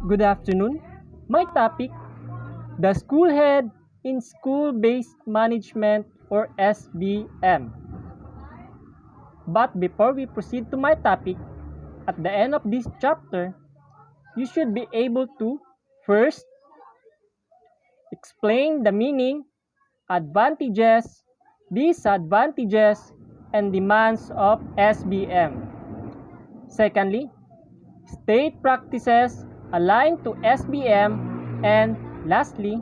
Good afternoon. My topic, the school head in school-based management or SBM. But before we proceed to my topic, at the end of this chapter, you should be able to first explain the meaning, advantages, disadvantages, and demands of SBM. Secondly, state practices aligned to SBM, and lastly,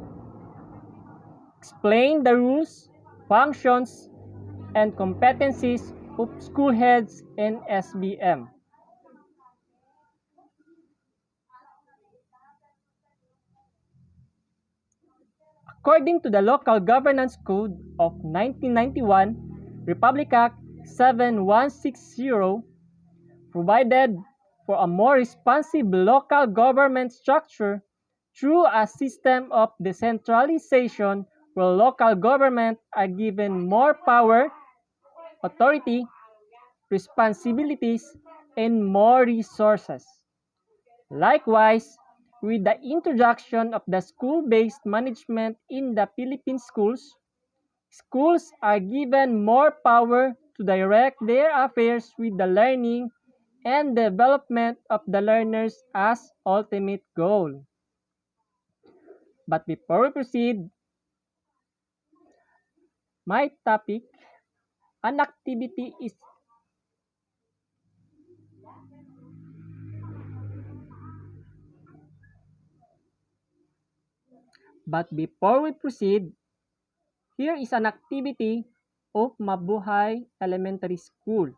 explain the rules, functions, and competencies of school heads in SBM. According to the Local Governance Code of 1991, Republic Act 7160 provided for a more responsive local government structure through a system of decentralization where local government are given more power, authority, responsibilities, and more resources. Likewise, with the introduction of the school-based management in the Philippine schools, schools are given more power to direct their affairs with the learning and development of the learners as ultimate goal. But before we proceed, my topic, an activity is But before we proceed, here is an activity of Mabuhay Elementary School.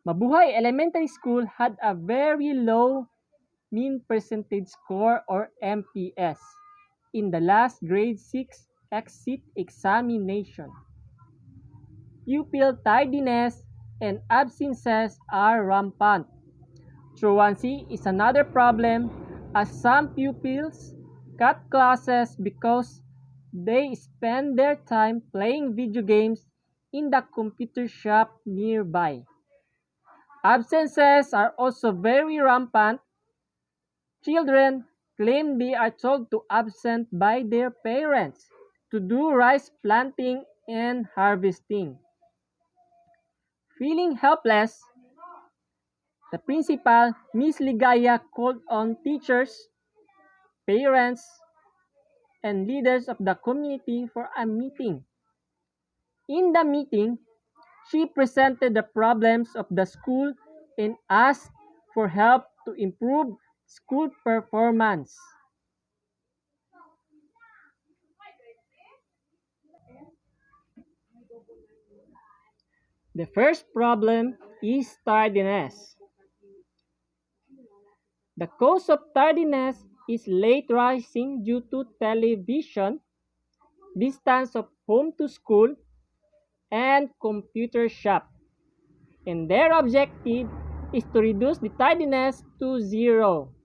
Mabuhay Elementary School had a very low mean percentage score or MPS in the last grade 6 exit examination. Pupil tardiness and absences are rampant. Truancy is another problem as some pupils cut classes because they spend their time playing video games in the computer shop nearby. Absences are also very rampant. Children claim they are told to absent by their parents to do rice planting and harvesting. Feeling helpless, the principal, Miss Ligaya, called on teachers, parents, and leaders of the community for a meeting. In the meeting, she presented the problems of the school and asked for help to improve school performance. The first problem is tardiness. The cause of tardiness is late rising due to television, distance of home to school, and computer shop. And their objective is to reduce the tardiness to zero.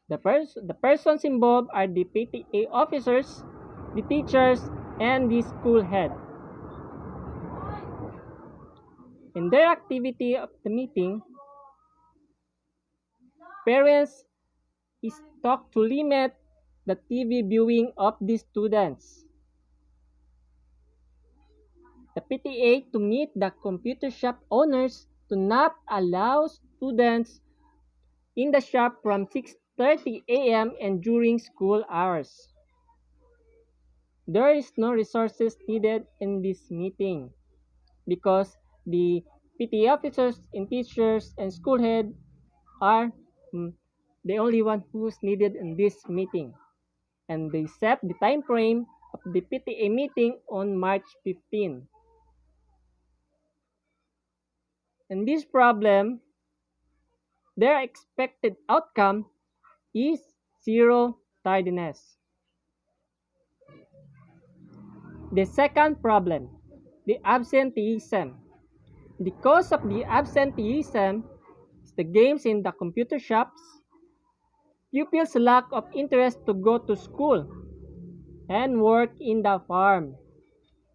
The persons involved are the PTA officers, the teachers, and the school head. In their activity of the meeting, parents is taught to limit the TV viewing of the students. The PTA to meet the computer shop owners to not allow students in the shop from 6:30 a.m. and during school hours. There is no resources needed in this meeting because the PTA officers and teachers and school head are the only one who's needed in this meeting. And they set the time frame of the PTA meeting on March 15. In this problem, their expected outcome is zero tardiness. The second problem, the absenteeism. The cause of the absenteeism is the games in the computer shops, pupils' lack of interest to go to school, and work in the farm.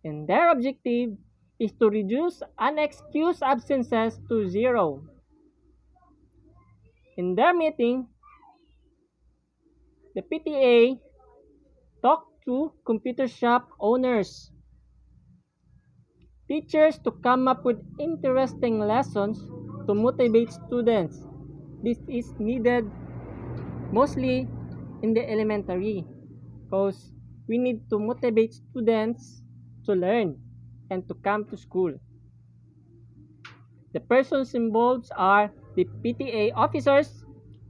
And their objective is to reduce unexcused absences to zero. In their meeting, the PTA talked to computer shop owners, teachers to come up with interesting lessons to motivate students. This is needed mostly in the elementary because we need to motivate students to learn and to come to school. The persons involved are the PTA officers,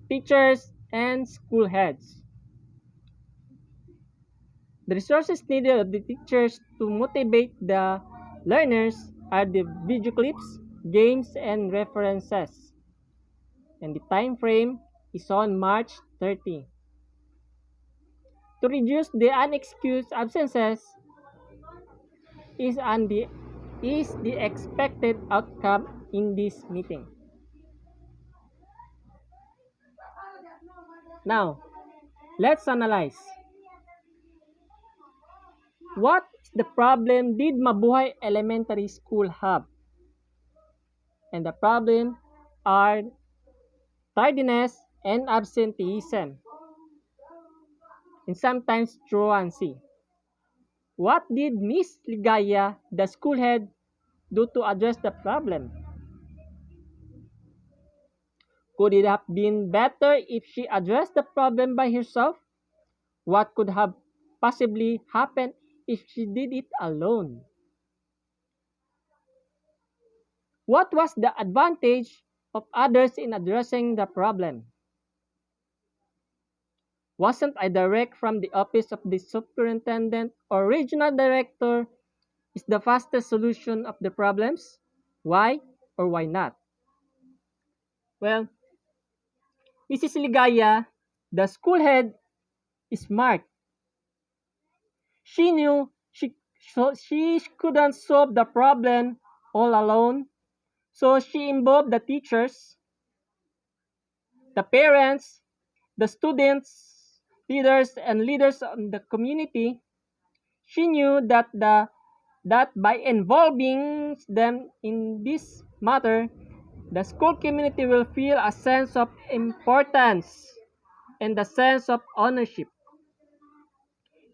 teachers, and school heads. The resources needed of the teachers to motivate the learners are the video clips, games, and references. And the time frame is on March 30. To reduce the unexcused absences is the expected outcome in this meeting. Now, let's analyze. What is the problem did Mabuhay Elementary School have? And the problem are tardiness and absenteeism, and sometimes truancy. What did Miss Ligaya, the school head, do to address the problem? Could it have been better if she addressed the problem by herself? What could have possibly happened if she did it alone? What was the advantage of others in addressing the problem? Wasn't I direct from the office of the superintendent or regional director is the fastest solution of the problems? Why or why not? Well, Mrs. Ligaya, the school head, is smart. She knew she couldn't solve the problem all alone, so she involved the teachers, the parents, the students, leaders, and leaders of the community. She knew that by involving them in this matter, the school community will feel a sense of importance and a sense of ownership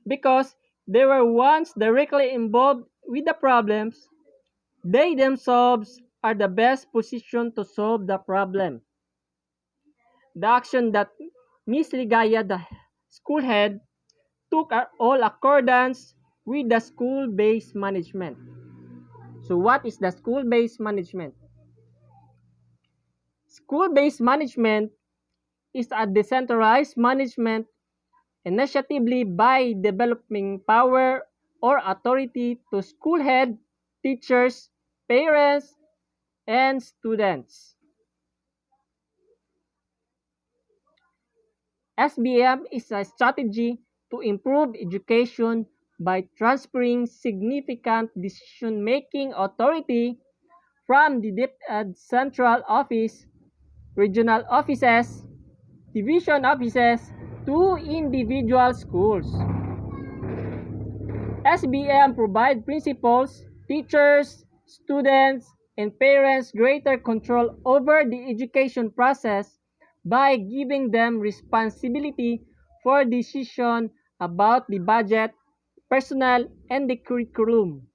because they were once directly involved with the problems. They themselves are the best position to solve the problem. The action that Miss Ligaya, the school head, took are all accordance with the school-based management. So what is the school-based management? School-based management is a decentralized management initiatively by developing power or authority to school head, teachers, parents, and students. SBM is a strategy to improve education by transferring significant decision-making authority from the DepEd central office, regional offices, division offices, to individual schools. SBM provide principals, teachers, students, and parents greater control over the education process by giving them responsibility for decision about the budget, personnel, and the curriculum.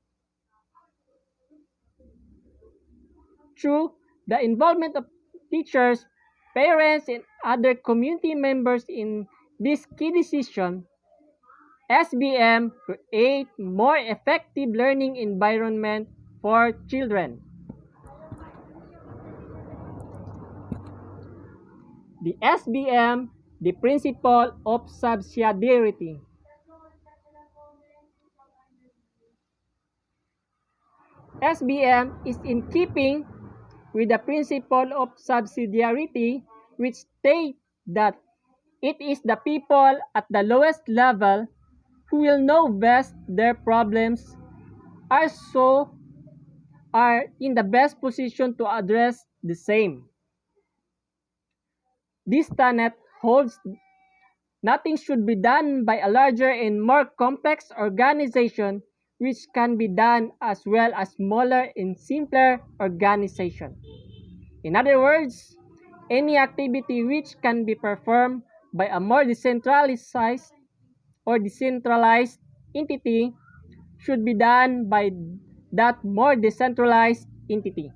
Through the involvement of teachers, parents, and other community members in this key decision, SBM create more effective learning environment for children. The SBM, the principle of subsidiarity. SBM is in keeping with the principle of subsidiarity, which states that it is the people at the lowest level who will know best their problems are in the best position to address the same. This tenet holds nothing should be done by a larger and more complex organization which can be done as well as smaller and simpler organization. In other words, any activity which can be performed by a more decentralized entity should be done by that more decentralized entity.